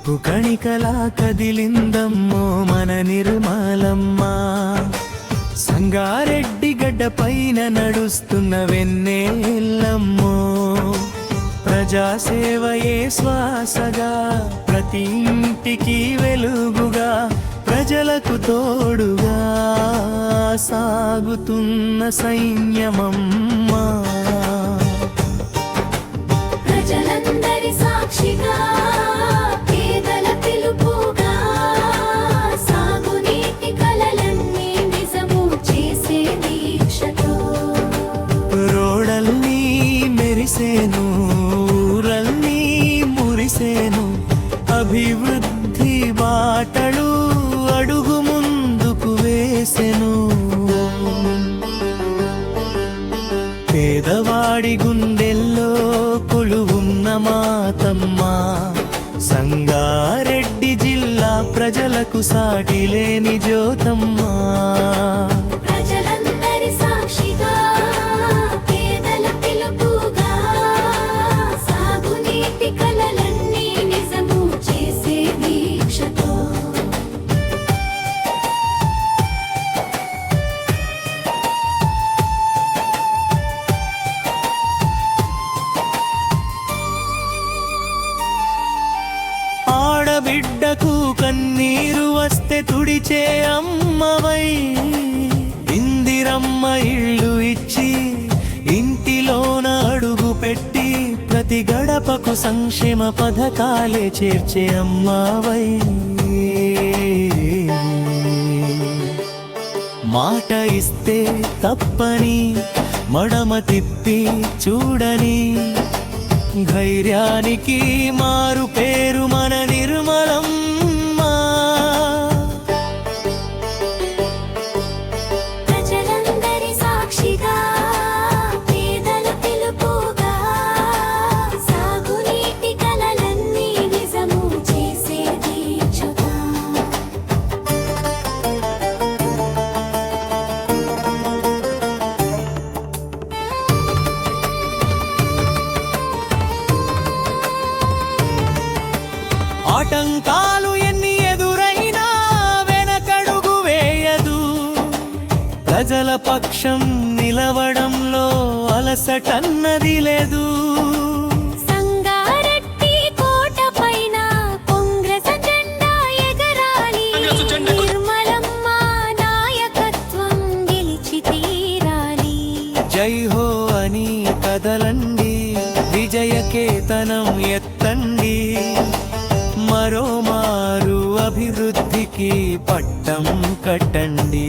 నిప్పు కణికలా కదిలిందమ్మో మన నిర్మలమ్మ. సంగారెడ్డి గడ్డ పైన నడుస్తున్న వెన్నెలమ్మో. ప్రజాసేవయే శ్వాసగా, ప్రతి ఇంటికి వెలుగుగా, ప్రజలకు తోడుగా సాగుతున్న సైన్యమమ్మా. ప్రజలందరి సాక్షిగా, పేదల పిలుపుగా, సాగునీటి కలలన్నీ నిజము చేసే దీక్షతో. రోడల్ని మెరిసేను, ఊరల్ని మురిసేను, అభివృద్ధి బాటలు అడుగు ముందుకు వేసెను. పేదవాడి గుండెల్లో కొలువున్న మాతమ్మ. సంగారెడ్డి జిల్లా ప్రజలకు సాటిలేని జ్యోతమ్మా. ప్రజలందరి సాక్షిగా, పేదల పిలుపుగా, సాగునీటి కలలన్నీ నిజము చేసే దీక్షతో. ఆడబిడ్డకు కన్నీరు వస్తే తుడిచే అమ్మవై, ఇందిరమ్మ ఇళ్ళు ఇచ్చి ఇంటిలోన అడుగు పెట్టి, ప్రతి గడపకు సంక్షేమ పథకాలే చేర్చే అమ్మవై. మాట ఇస్తే తప్పని మడమ తిప్పి చూడని, ధైర్యానికి మారు పేరు మన నిర్మలమ్మ. ప్రజలందరి సాక్షిగా, పేదల పిలుపుగా, సాగునీటి కలలన్నీ నిజము చేసే దీక్షతో. ఆటంకాలు ఎన్ని ఎదురైనా వెనకడుగు వేయదు, ప్రజల పక్షం నిలవడంలో అలసటన్నది లేదు. సంగారెడ్డి కోట పైన కాంగ్రెస్ జెండా ఎగరాలి, నిర్మలమ్మ నాయకత్వం గెలిచి తీరాలి. జై హో అని కదలండి, విజయకేతనం ఎత్తండి, మరోమారు అభివృద్ధికి పట్టం కట్టండి.